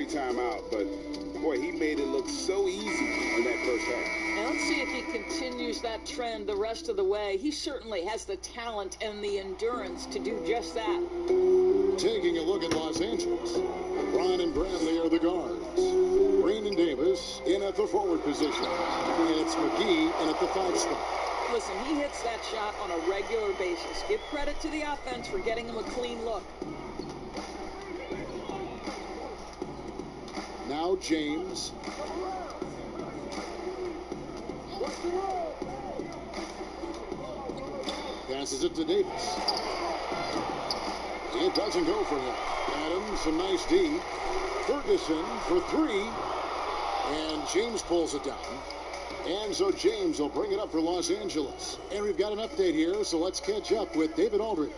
timeout, but boy, he made it look so easy in that first half. And let's see if he continues that trend the rest of the way. He certainly has the talent and the endurance to do just that. Taking a look at Los Angeles, Ron and Bradley are the guards. Green and Davis in at the forward position. And it's McGee in at the 5 spot. Listen, he hits that shot on a regular basis. Give credit to the offense for getting him a clean look. Now James. Passes it to Davis. It doesn't go for him. Adams, a nice D. Ferguson for 3. And James pulls it down. And so James will bring it up for Los Angeles. And we've got an update here, so let's catch up with David Aldridge.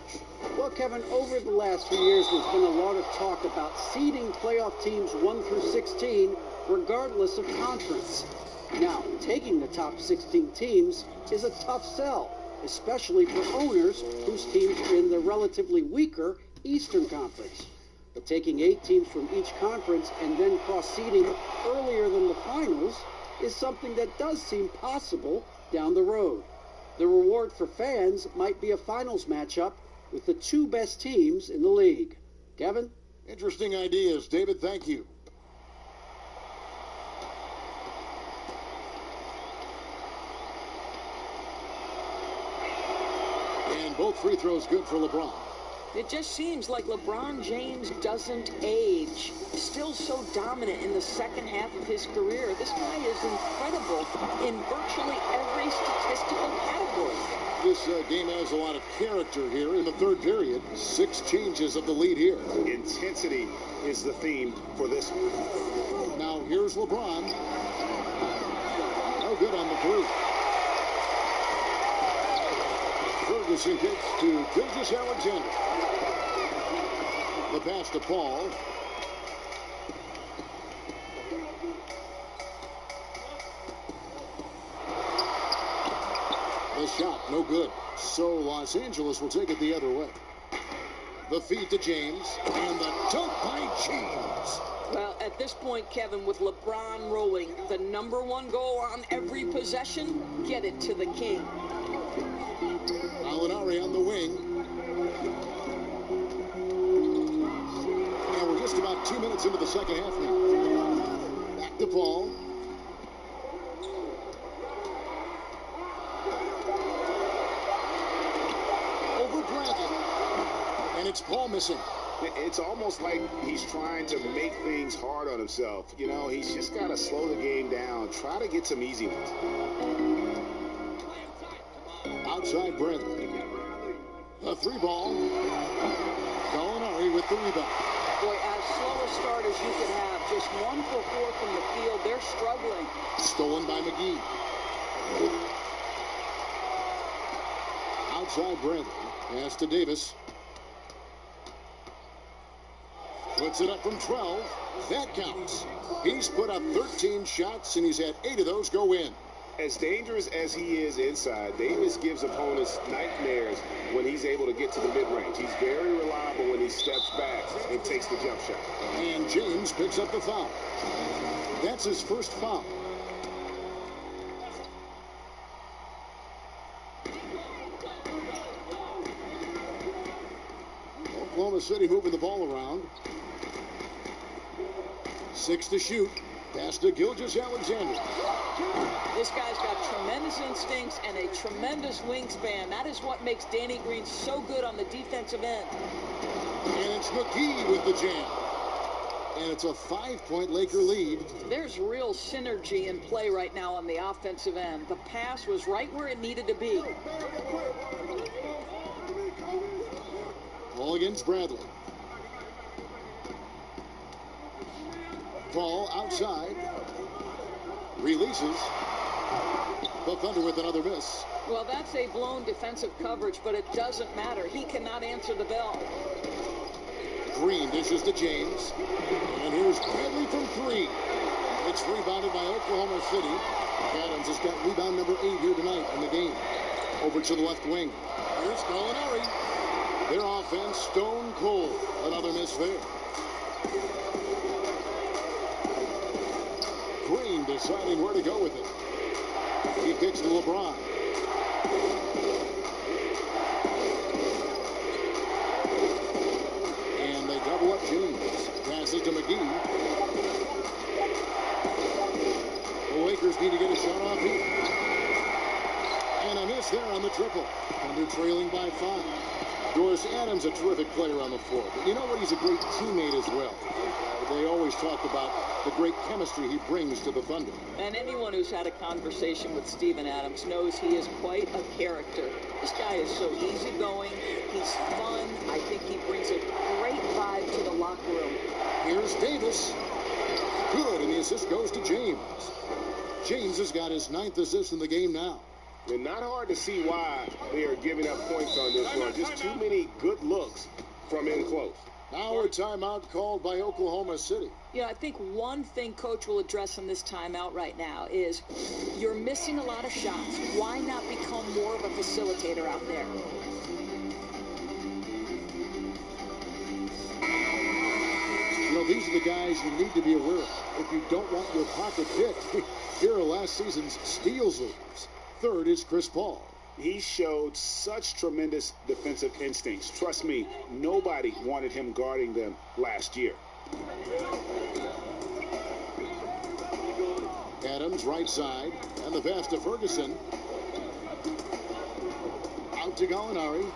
Well, Kevin, over the last few years, there's been a lot of talk about seeding playoff teams 1 through 16, regardless of conference. Now, taking the top 16 teams is a tough sell, especially for owners whose teams are in the relatively weaker Eastern Conference. But taking 8 teams from each conference and then cross-seeding earlier than the finals is something that does seem possible down the road. The reward for fans might be a finals matchup with the 2 best teams in the league. Kevin? Interesting ideas. David, thank you. And both free throws good for LeBron. It just seems like LeBron James doesn't age. Still so dominant in the second half of his career. This guy is incredible in virtually every statistical category. This game has a lot of character here in the third period. 6 changes of the lead here. Intensity is the theme for this one. Now here's LeBron. No good on the 3. Ferguson kicks to Gilgeous-Alexander. The pass to Paul. The shot, no good. So Los Angeles will take it the other way. The feed to James, and the dunk by James. Well, at this point, Kevin, with LeBron rolling, the #1 goal on every possession, get it to the king. Alinari on the wing. And we're just about 2 minutes into the second half now. Back to Paul. Over Bradley. And it's Paul missing. It's almost like he's trying to make things hard on himself. You know, he's just got to slow the game down. Try to get some easy ones. Outside Bradley. A 3 ball. Gallinari with the rebound. Boy, as slow a start as you could have. Just 1 for 4 from the field. They're struggling. Stolen by McGee. Outside Bradley. Pass to Davis. Puts it up from 12. That counts. He's put up 13 shots, and he's had 8 of those go in. As dangerous as he is inside, Davis gives opponents nightmares when he's able to get to the mid-range. He's very reliable when he steps back and takes the jump shot. And James picks up the foul. That's his first foul. Oklahoma City moving the ball around. 6 to shoot. Pass to Gilgeous-Alexander. This guy's got tremendous instincts and a tremendous wingspan. That is what makes Danny Green so good on the defensive end. And it's McGee with the jam. And it's a 5-point Laker lead. There's real synergy in play right now on the offensive end. The pass was right where it needed to be. Ball against Bradley. Ball outside. Releases. The Thunder with another miss. Well, that's a blown defensive coverage, but it doesn't matter. He cannot answer the bell. Green dishes to James. And here's Bradley from 3. It's rebounded by Oklahoma City. Adams has got rebound number 8 here tonight in the game. Over to the left wing. Here's Gallinari. Their offense stone cold. Another miss there. deciding where to go with it. He kicks to LeBron. And they double up James. Passes to McGee. The Lakers need to get a shot off here. And a miss there on the triple. Thunder trailing by 5. Doris Adams, a terrific player on the floor. But you know what? He's a great teammate as well. They always talk about the great chemistry he brings to the Thunder. And anyone who's had a conversation with Steven Adams knows he is quite a character. This guy is so easygoing. He's fun. I think he brings a great vibe to the locker room. Here's Davis. Good, and the assist goes to James. James has got his 9th assist in the game now. And not hard to see why they are giving up points on this one. Just too many good looks from in close. Now a timeout called by Oklahoma City. Yeah, I think one thing Coach will address in this timeout right now is you're missing a lot of shots. Why not become more of a facilitator out there? You know, these are the guys you need to be aware of. If you don't want your pocket picked, here are last season's steals leaders. 3rd is Chris Paul. He showed such tremendous defensive instincts. Trust me, nobody wanted him guarding them last year. Adams, right side, and the pass to Ferguson. Out to Gallinari.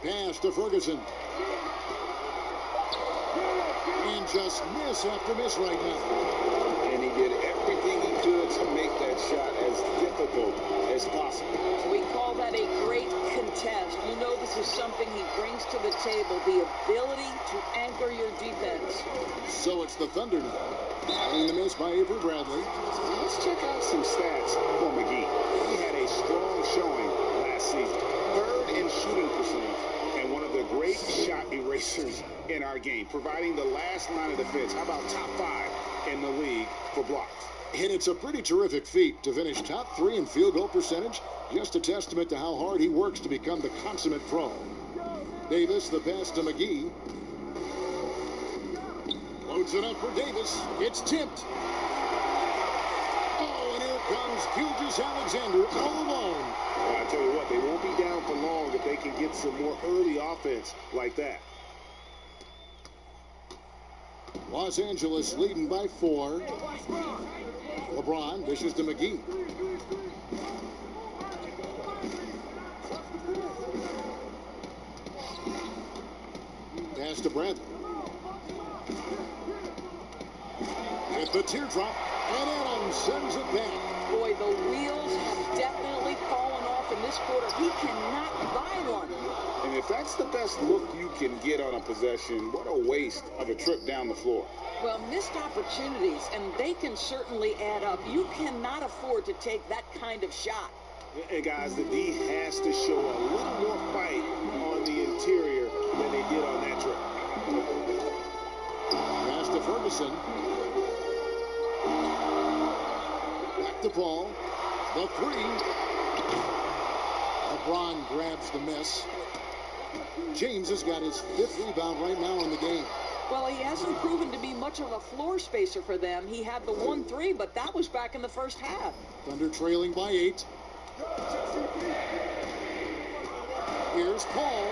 Pass to Ferguson. And just miss after miss right now. And he did everything he could to make that shot as difficult as possible. We call that a great contest. You know this is something he brings to the table, the ability to anchor your defense. So it's the Thunder now. Getting the miss by Avery Bradley. Let's check out some stats for McGee. He had a strong showing last season. 3rd in shooting percentage and one of the great shot erasers in our game, providing the last line of defense. How about top 5 in the league for blocks? And it's a pretty terrific feat to finish top 3 in field goal percentage. Just a testament to how hard he works to become the consummate pro. Davis, the pass to McGee. Loads it up for Davis. It's tipped. Oh, and here comes Gilgeous-Alexander all alone. Well, I tell you what, they won't be down for long if they can get some more early offense like that. Los Angeles leading by 4. LeBron dishes to McGee. Pass to Bradley. With the teardrop, and Adams sends it back. Boy, the wheels have definitely fallen off in this quarter. He cannot buy one. And if that's the best look you can get on a possession, what a waste of a trip down the floor. Well, missed opportunities, and they can certainly add up. You cannot afford to take that kind of shot. And guys, the D has to show a little more fight on the interior than they did on that trip. Pass to Ferguson. Back to Paul. The 3. LeBron grabs the miss. James has got his 5th rebound right now in the game. Well, he hasn't proven to be much of a floor spacer for them. He had the 1-3, but that was back in the first half. Thunder trailing by 8. Here's Paul.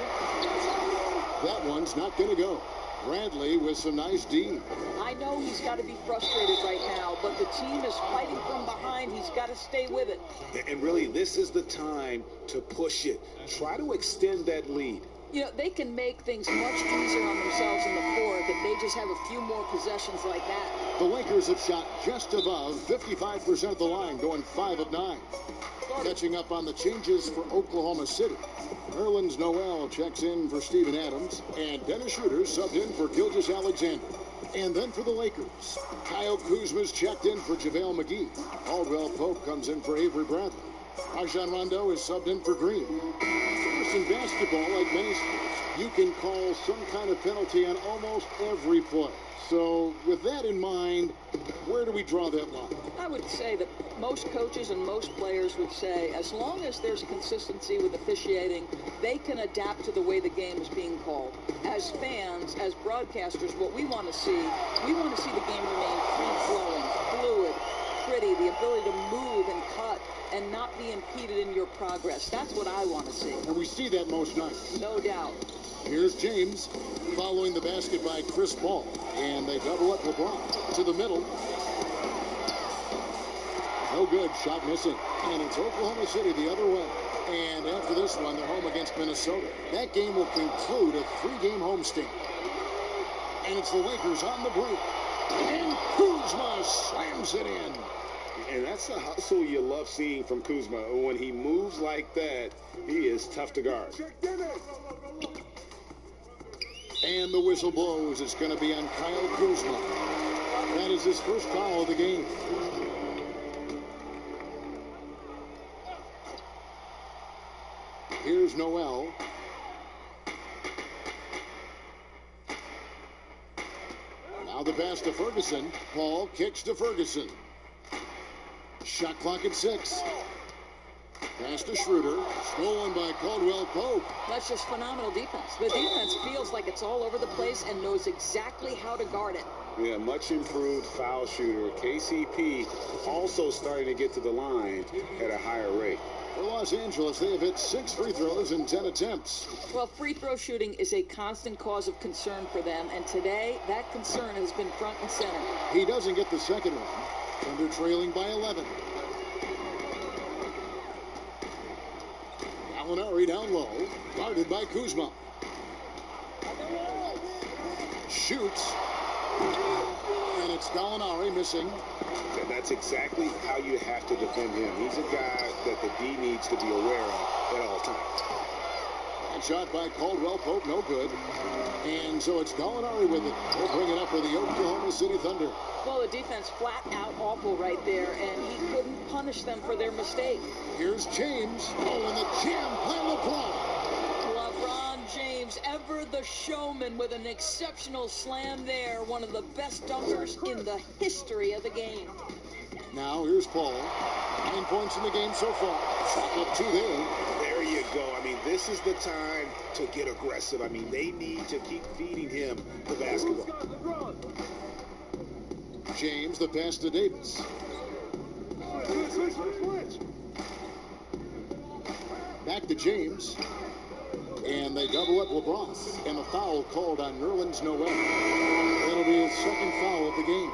That one's not going to go. Bradley with some nice D. I know he's got to be frustrated right now, but the team is fighting from behind. He's got to stay with it. And really, this is the time to push it. Try to extend that lead. You know, they can make things much easier on themselves in the fourth if they just have a few more possessions like that. The Lakers have shot just above 55% of the line, going 5 of 9. Catching up on the changes for Oklahoma City. Nerlens Noel checks in for Steven Adams, and Dennis Schroeder subbed in for Gilgeous-Alexander. And then for the Lakers, Kyle Kuzma's checked in for JaVale McGee. Caldwell Pope comes in for Avery Bradley. Rajon Rondo is subbed in for Green. course, in basketball, like many sports, you can call some kind of penalty on almost every play. So with that in mind, where do we draw that line? I would say that most coaches and most players would say as long as there's consistency with officiating, they can adapt to the way the game is being called. As fans, as broadcasters, what we want to see the game remain free-flowing, fluid, pretty, the ability to move and cut and not be impeded in your progress. That's what I want to see. And we see that most nights. No doubt. Here's James following the basket by Chris Paul. And they double up LeBron to the middle. No good. Shot missing. And it's Oklahoma City the other way. And after this one, they're home against Minnesota. That game will conclude a 3-game homestand. And it's the Lakers on the break. And Kuzma slams it in. And that's the hustle you love seeing from Kuzma. When he moves like that, he is tough to guard. And the whistle blows. It's going to be on Kyle Kuzma. That is his first foul of the game. Here's Noel. Now the pass to Ferguson. Paul kicks to Ferguson. Shot clock at 6. Pass to Schroeder. Stolen by Caldwell Pope. That's just phenomenal defense. The defense feels like it's all over the place and knows exactly how to guard it. Yeah, much improved foul shooter. KCP also starting to get to the line at a higher rate. For Los Angeles, they have hit 6 free throws in 10 attempts. Well, free throw shooting is a constant cause of concern for them, and today that concern has been front and center. He doesn't get the second one, and they're trailing by 11. Gallinari down low, guarded by Kuzma. Shoots, and it's Gallinari missing. And that's exactly how you have to defend him. He's a guy that the D needs to be aware of at all times. And shot by Caldwell Pope, no good. And so it's Gallinari with it. He'll bring it up for the Oklahoma City Thunder. Well, the defense flat out awful right there, and he couldn't punish them for their mistake. Here's James. Oh, and the jam by LeBron. LeBron James, ever the showman, with an exceptional slam there. One of the best dunkers in the history of the game. Now here's Paul. 9 points in the game so far. Shot up 2 there. There you go. I mean, this is the time to get aggressive. I mean, they need to keep feeding him the basketball. James, the pass to Davis. Back to James. And they double up LeBron. And a foul called on Nerlens Noel. That'll be his second foul of the game.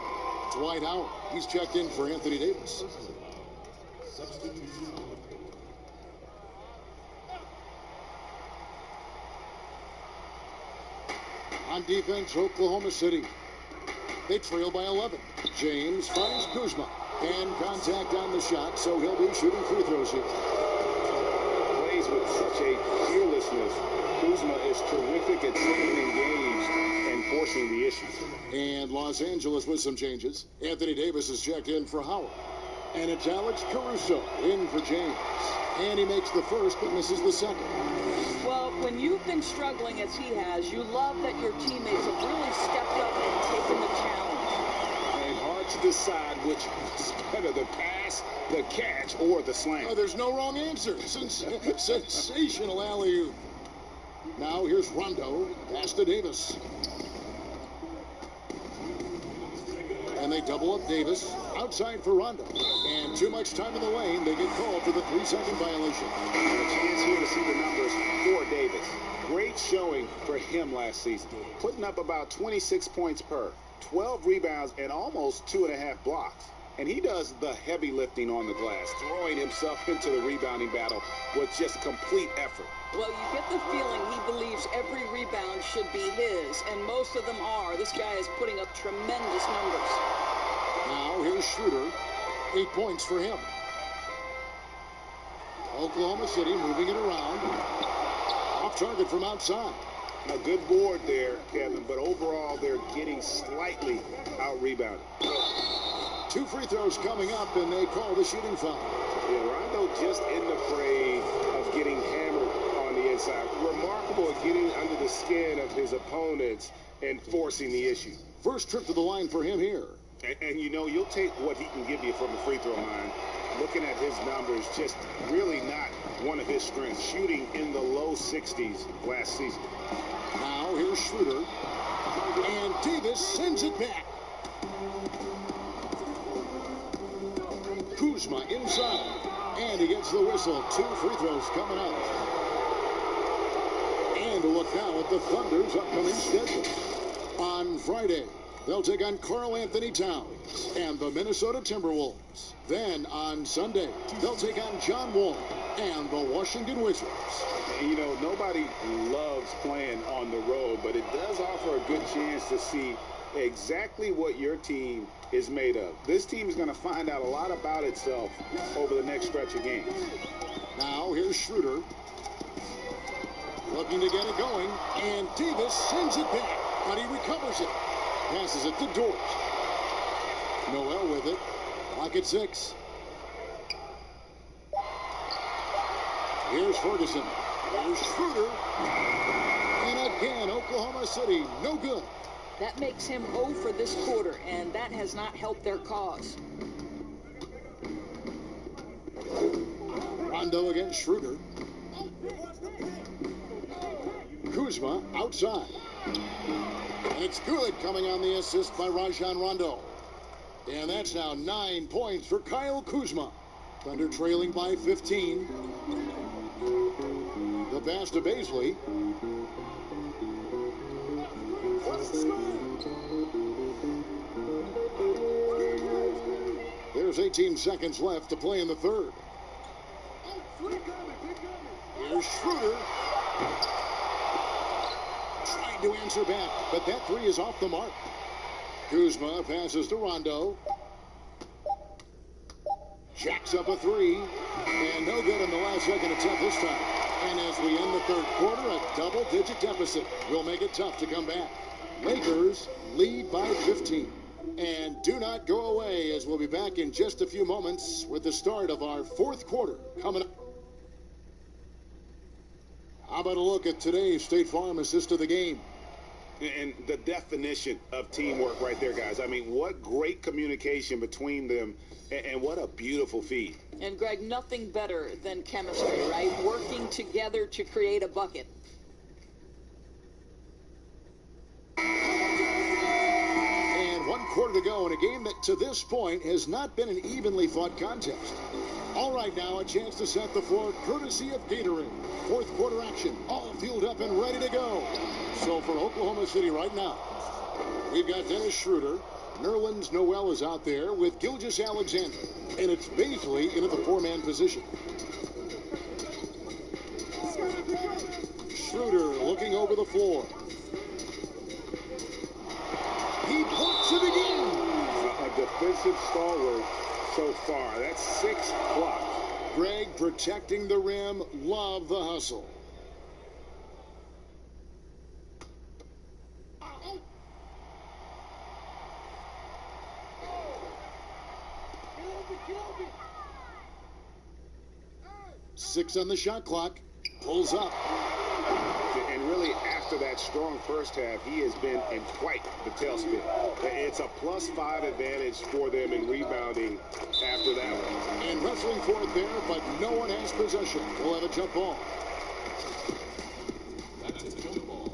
Dwight Howard. He's checked in for Anthony Davis. On defense, Oklahoma City. They trail by 11. James finds Kuzma. And contact on the shot, so he'll be shooting free throws here. Plays with such a fearlessness. Kuzma is terrific at staying engaged and forcing the issues. And Los Angeles with some changes. Anthony Davis is checked in for Howard. And it's Alex Caruso in for James. And he makes the first but misses the second. Well, when you've been struggling as he has, you love that your teammates have really stepped up and taken the challenge. And hard to decide which is better, the pass, the catch, or the slam. Oh, there's no wrong answer. Sensational alley-oop. Now here's Rondo. Pass to Davis. And they double up Davis. Outside for Rondo. And too much time in the lane. They get called for the 3-second violation. And a chance here to see the numbers for Davis. Great showing for him last season. Putting up about 26 points per, 12 rebounds, and almost 2.5 blocks. And he does the heavy lifting on the glass, throwing himself into the rebounding battle with just complete effort. Well, you get the feeling he believes every rebound should be his, and most of them are. This guy is putting up tremendous numbers. Now here's Schroeder. 8 points for him. Oklahoma City moving it around. Off target from outside. A good board there, Kevin, but overall they're getting slightly out-rebounded. 2 free throws coming up, and they call the shooting foul. Yeah, Rondo just in the fray of getting hammered on the inside. Remarkable at getting under the skin of his opponents and forcing the issue. First trip to the line for him here. And you know, you'll take what he can give you from the free throw line. Looking at his numbers, just really not one of his strengths. Shooting in the low 60s last season. Now here's Schroeder. And Davis sends it back. Kuzma inside. And he gets the whistle. 2 free throws coming up. And a look now at the Thunder's upcoming schedule. On Friday, they'll take on Karl Anthony Towns and the Minnesota Timberwolves. Then on Sunday, they'll take on John Wall and the Washington Wizards. You know, nobody loves playing on the road, but it does offer a good chance to see exactly what your team is made of. This team is going to find out a lot about itself over the next stretch of games. Now here's Schroeder. Looking to get it going, and Davis sends it back, but he recovers it. Passes it to Dort. Noel with it. Clock at 6. Here's Ferguson. Here's Schroeder. And again, Oklahoma City, no good. That makes him 0 for this quarter, and that has not helped their cause. Rondo against Schroeder. Kuzma outside. And it's good, coming on the assist by Rajon Rondo. And that's now 9 points for Kyle Kuzma. Thunder trailing by 15. The pass to Baisley. There's 18 seconds left to play in the third. Here's Schroeder. Trying to answer back, but that 3 is off the mark. Kuzma passes to Rondo. Jacks up a 3. And no good in the last second attempt this time. And as we end the third quarter, a double-digit deficit will make it tough to come back. Lakers lead by 15. And do not go away, as we'll be back in just a few moments with the start of our fourth quarter coming up. How about a look at today's State Farm assist of the game? And the definition of teamwork right there, guys. I mean, what great communication between them, and what a beautiful feed. And, Greg, nothing better than chemistry, right? Working together to create a bucket. And 1 quarter to go in a game that to this point has not been an evenly fought contest. All right, now a chance to set the floor courtesy of Gatorade. Fourth quarter action, all fueled up and ready to go. So for Oklahoma City right now, we've got Dennis Schroeder. Nerlens Noel is out there with Gilgeous-Alexander. And it's Baisley into the 4-man position. Schroeder looking over the floor. He puts it again. A defensive stalwart so far. That's 6 blocks. Greg protecting the rim. Love the hustle. Six on the shot clock. Pulls up. And really, after that strong first half, he has been in quite the tailspin. It's a +5 advantage for them in rebounding after that one. And wrestling for it there, but no one has possession. We'll have a jump ball. That's a jump ball.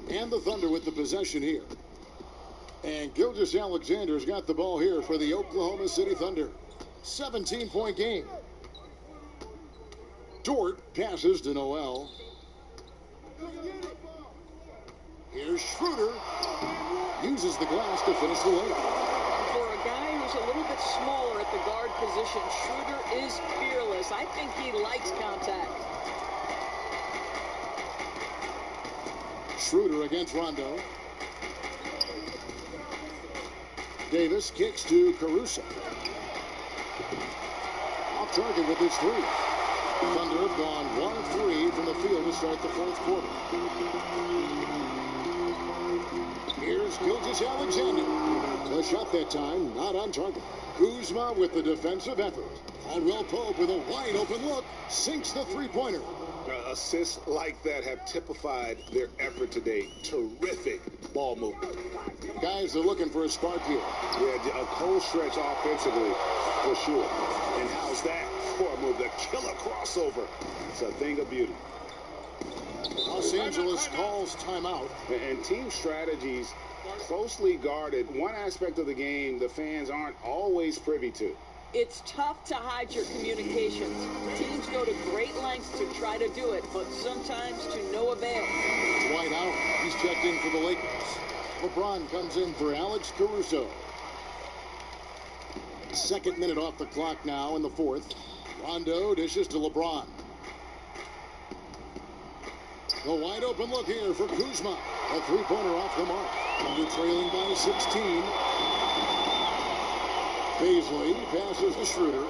And the Thunder with the possession here. And Gilgeous-Alexander's got the ball here for the Oklahoma City Thunder. 17-point game. Dort passes to Noel. Here's Schroeder. Uses the glass to finish the layup. For a guy who's a little bit smaller at the guard position, Schroeder is fearless. I think he likes contact. Schroeder against Rondo. Davis kicks to Caruso. Off target with his 3. Thunder have gone 1 of 3 from the field to start the fourth quarter. Here's Gilgeous-Alexander. The shot that time not on target. Kuzma with the defensive effort. Caldwell Pope with a wide open look, sinks the three-pointer. Assists like that have typified their effort today. Terrific ball movement. Guys are looking for a spark here. Yeah, a cold stretch offensively, for sure. And how's that for a move? The killer crossover. It's a thing of beauty. Los Angeles calls timeout. And team strategies closely guarded. One aspect of the game the fans aren't always privy to. It's tough to hide your communications. Teams go to great lengths to try to do it, but sometimes to no avail. Dwight out. He's checked in for the Lakers. LeBron comes in for Alex Caruso. Second minute off the clock now in the fourth. Rondo dishes to LeBron. The wide open look here for Kuzma. A three-pointer off the mark. Under trailing by 16. Paisley passes to Schroeder.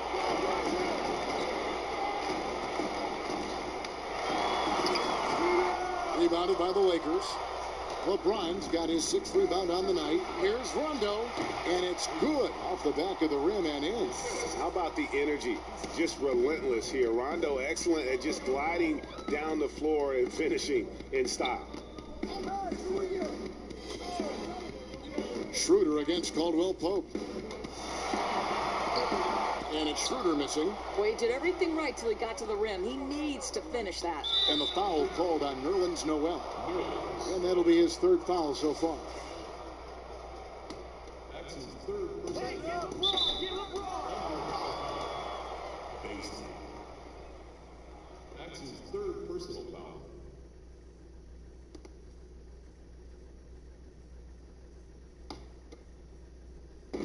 Rebounded by the Lakers. LeBron's got his sixth rebound on the night. Here's Rondo, and it's good off the back of the rim and in. How about the energy? Just relentless here. Rondo excellent at just gliding down the floor and finishing in style. Schroeder against Caldwell Pope. And it's Schroeder missing. Boy, he did everything right till he got to the rim. He needs to finish that. And the foul called on Nerlens Noel. And that'll be his third foul so far. That's his third That's his third personal foul.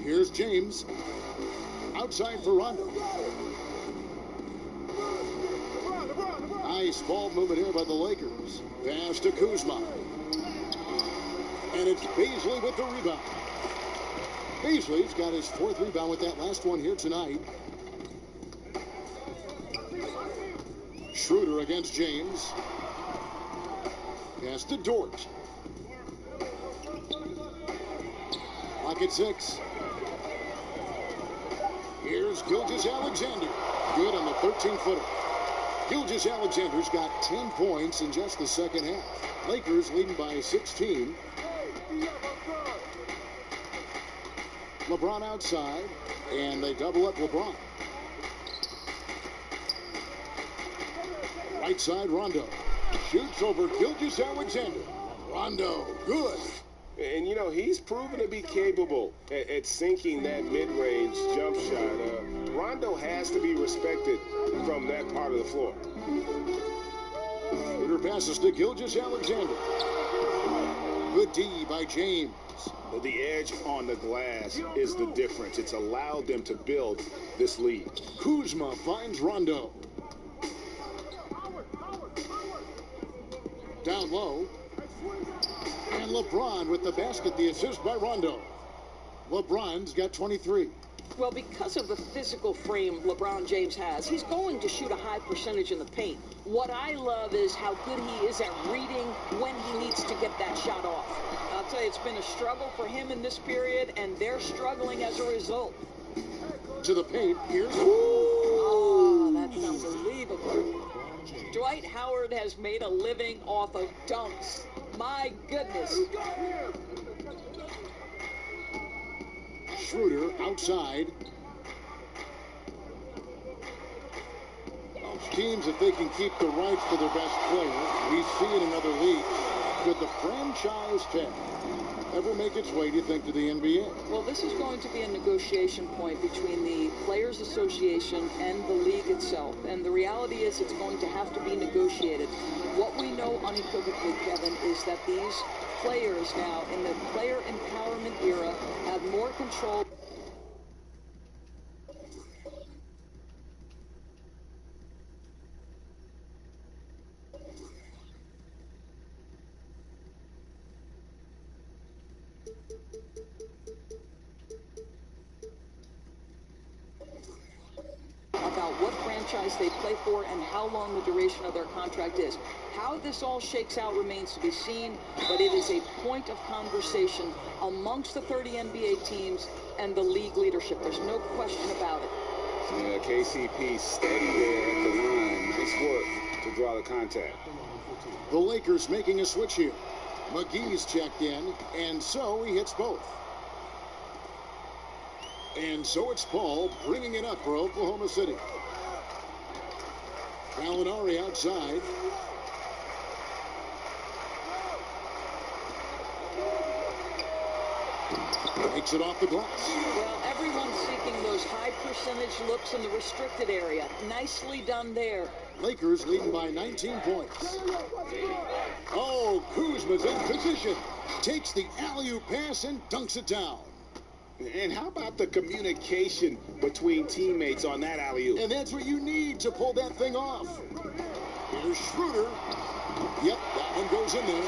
Here's James. Outside for Rondo. Nice ball movement here by the Lakers. Pass to Kuzma. And it's Paisley with the rebound. Paisley's got his fourth rebound with that last one here tonight. Schroeder against James. Pass to Dort. Clock at 6. Here's Gilgeous-Alexander. Good on the 13-footer. Gilgeous-Alexander's got 10 points in just the second half. Lakers leading by 16. LeBron outside, and they double up LeBron. Right side, Rondo. Shoots over Gilgeous-Alexander. Rondo, good. And, you know, he's proven to be capable at sinking that mid-range jump shot. Rondo has to be respected from that part of the floor. Schroeder passes to Gilgeous-Alexander. Good D by James. The edge on the glass is the difference. It's allowed them to build this lead. Kuzma finds Rondo. Down low. And LeBron with the basket, the assist by Rondo. LeBron's got 23. Well, because of the physical frame LeBron James has, he's going to shoot a high percentage in the paint. What I love is how good he is at reading when he needs to get that shot off. I'll tell you, it's been a struggle for him in this period, and they're struggling as a result. To the paint, here's... Oh, that's unbelievable. Dwight Howard has made a living off of dunks. My goodness. Schroeder outside. Teams, if they can keep the rights to their best player, we see it in other leagues. Could the franchise tag ever make its way, do you think, to the NBA? Well, this is going to be a negotiation point between the Players Association and the league itself. And the reality is it's going to have to be negotiated. What we know unequivocally, Kevin, is that these players now, in the player empowerment era, have more control. About what franchise they play for and how long the duration of their contract is. How this all shakes out remains to be seen, but it is a point of conversation amongst the 30 NBA teams and the league leadership. There's no question about it. Yeah, KCP steady there at the line. Nice work to draw the contact. The Lakers making a switch here. McGee's checked in, and so he hits both. And so it's Paul bringing it up for Oklahoma City. Gallinari outside. Takes it off the glass. Well, everyone's seeking those high percentage looks in the restricted area. Nicely done there. Lakers leading by 19 points. Oh, Kuzma's in position. Takes the alley-oop pass and dunks it down. And how about the communication between teammates on that alley-oop? And that's what you need to pull that thing off. Here's Schroeder. Yep, that one goes in there.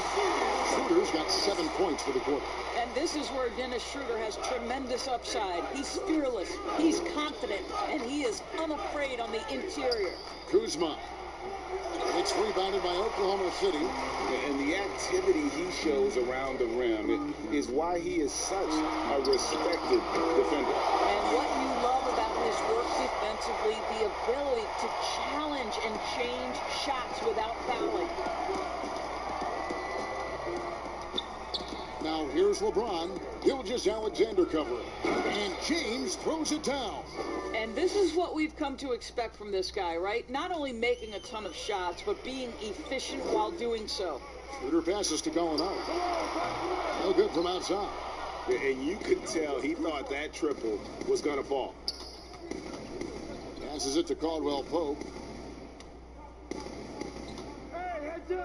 Schroeder's got 7 points for the quarter. And this is where Dennis Schroeder has tremendous upside. He's fearless, he's confident, and he is unafraid on the interior. Kuzma. It's rebounded by Oklahoma City. And the activity he shows around the rim is why he is such a respected defender. And what you love about his work defensively, the ability to challenge and change shots without fouling. Now here's LeBron. Gilgeous-Alexander covering. And James throws it down. And this is what we've come to expect from this guy, right? Not only making a ton of shots, but being efficient while doing so. Schroeder passes to Gallinari. No good from outside. And you could tell he thought that triple was going to fall. Passes it to Caldwell Pope.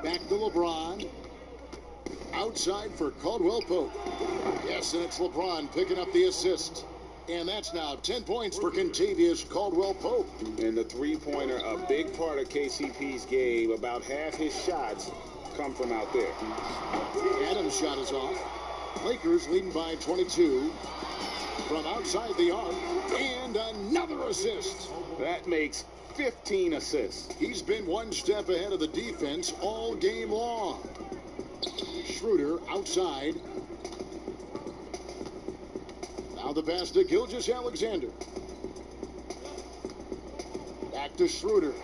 Back to LeBron. Outside for Caldwell Pope. Yes, and it's LeBron picking up the assist. And that's now 10 points for Kentavious Caldwell Pope. And the three-pointer, a big part of KCP's game. About half his shots come from out there. Adams' shot is off. Lakers leading by 22 from outside the arc. And another assist. That makes 15 assists. He's been one step ahead of the defense all game long. Schroeder outside. Now the pass to Gilgeous-Alexander. Back to Schroeder.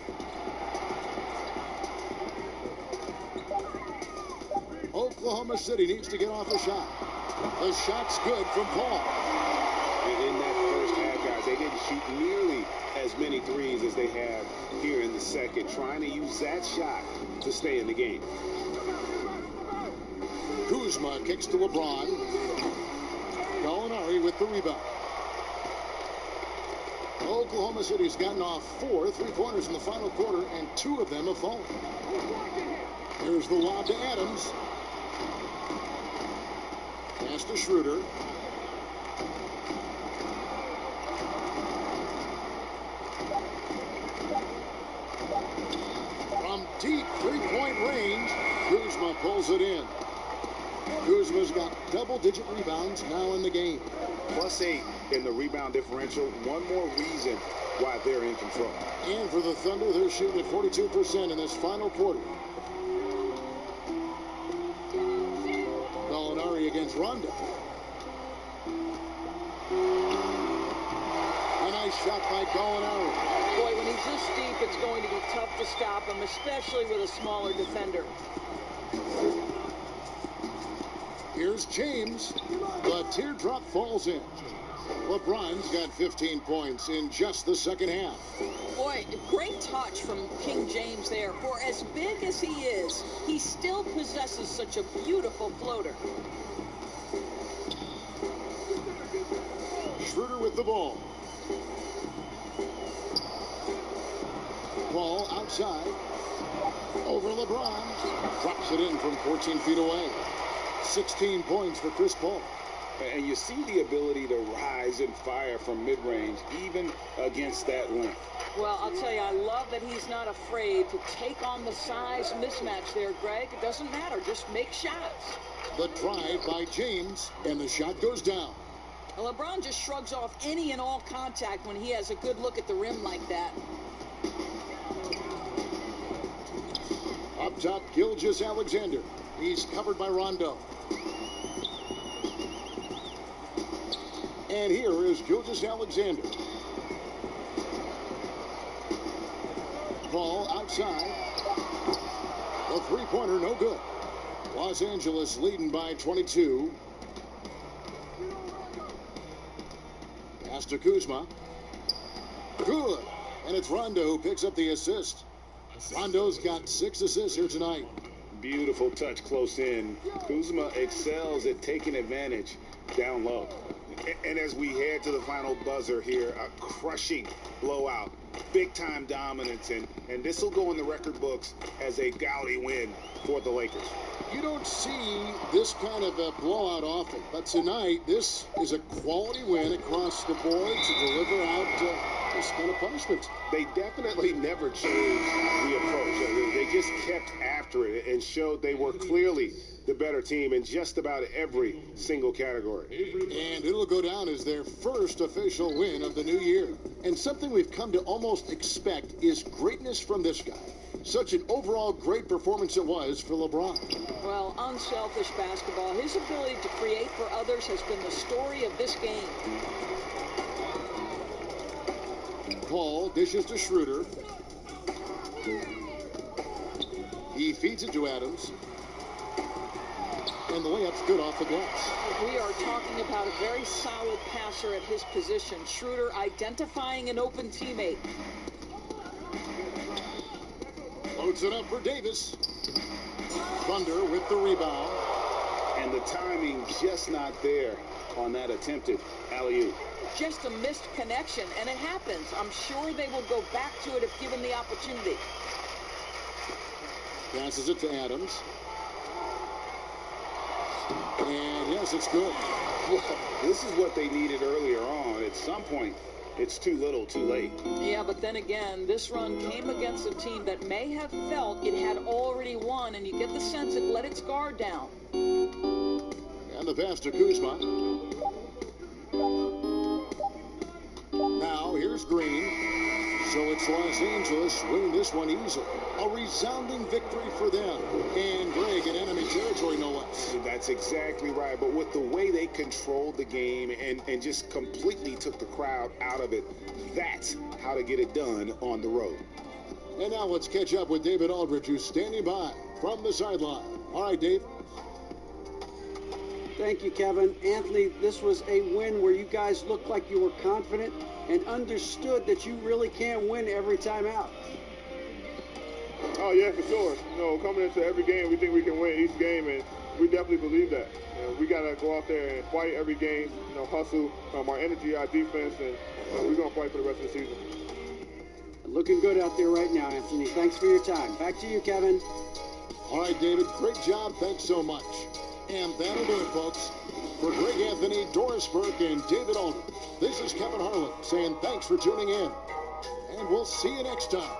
Oklahoma City needs to get off a shot. The shot's good from Paul. In that first half, guys, they didn't shoot nearly as many threes as they have here in the second, trying to use that shot to stay in the game. Kuzma kicks to LeBron. Gallinari with the rebound. Oklahoma City's gotten off 4 3-pointers in the final quarter, and 2 of them have fallen. Here's the lob to Adams. Pass to Schroeder. From deep 3-point range, Kuzma pulls it in. Kuzma's got double-digit rebounds now in the game. +8 in the rebound differential. One more reason why they're in control. And for the Thunder, they're shooting at 42% in this final quarter. Gallinari against Rondo. A nice shot by Gallinari. Boy, when he's this deep, it's going to be tough to stop him, especially with a smaller defender. Here's James. The teardrop falls in. LeBron's got 15 points in just the second half. Boy, great touch from King James there. For as big as he is, he still possesses such a beautiful floater. Schroeder with the ball. Ball outside. Over LeBron. Drops it in from 14 feet away. 16 points for Chris Paul. And you see the ability to rise and fire from mid-range, even against that length. Well, I'll tell you, I love that he's not afraid to take on the size mismatch there, Greg. It doesn't matter. Just make shots. The drive by James, and the shot goes down. Well, LeBron just shrugs off any and all contact when he has a good look at the rim like that. Up top, Gilgeous-Alexander. He's covered by Rondo. And here is Gilgeous-Alexander. Ball outside. The three-pointer, no good. Los Angeles leading by 22. Pass to Kuzma. Good. And it's Rondo who picks up the assist. Rondo's got 6 assists here tonight. Beautiful touch close in. Kuzma excels at taking advantage down low. And as we head to the final buzzer here, a crushing blowout, big-time dominance, and this will go in the record books as a gaudy win for the Lakers. You don't see this kind of a blowout often, but tonight this is a quality win across the board to deliver out this kind of punishment. They definitely never changed the approach. They just kept after it and showed they were clearly the better team in just about every single category. And it'll go down as their first official win of the new year. And something we've come to almost expect is greatness from this guy. Such an overall great performance it was for LeBron. Well, unselfish basketball. His ability to create for others has been the story of this game. Paul dishes to Schroeder. He feeds it to Adams. And the layup's good off the glass. We are talking about a very solid passer at his position. Schroeder identifying an open teammate. Loads it up for Davis. Thunder with the rebound. And the timing just not there on that attempted alley-oop. Just a missed connection, and it happens. I'm sure they will go back to it if given the opportunity. Passes it to Adams. And yes, it's good. Well, this is what they needed earlier on. At some point, it's too little, too late. Yeah, but then again, this run came against a team that may have felt it had already won, and you get the sense it let its guard down. And the pass to Kuzma. Now, here's Green. So it's Los Angeles winning this one easily. A resounding victory for them. And Greg in enemy territory, no less. That's exactly right. But with the way they controlled the game and just completely took the crowd out of it, that's how to get it done on the road. And now let's catch up with David Aldridge, who's standing by from the sideline. All right, Dave. Thank you, Kevin. Anthony, this was a win where you guys looked like you were confident and understood that you really can't win every time out. Oh, yeah, for sure. You know, coming into every game, we think we can win each game, and we definitely believe that. You know, we got to go out there and fight every game, you know, hustle our energy, our defense, and we're going to fight for the rest of the season. Looking good out there right now, Anthony. Thanks for your time. Back to you, Kevin. All right, David, great job. Thanks so much. And that'll do it, folks. For Greg Anthony, Doris Burke, and David Aldridge, this is Kevin Harlan saying thanks for tuning in. And we'll see you next time.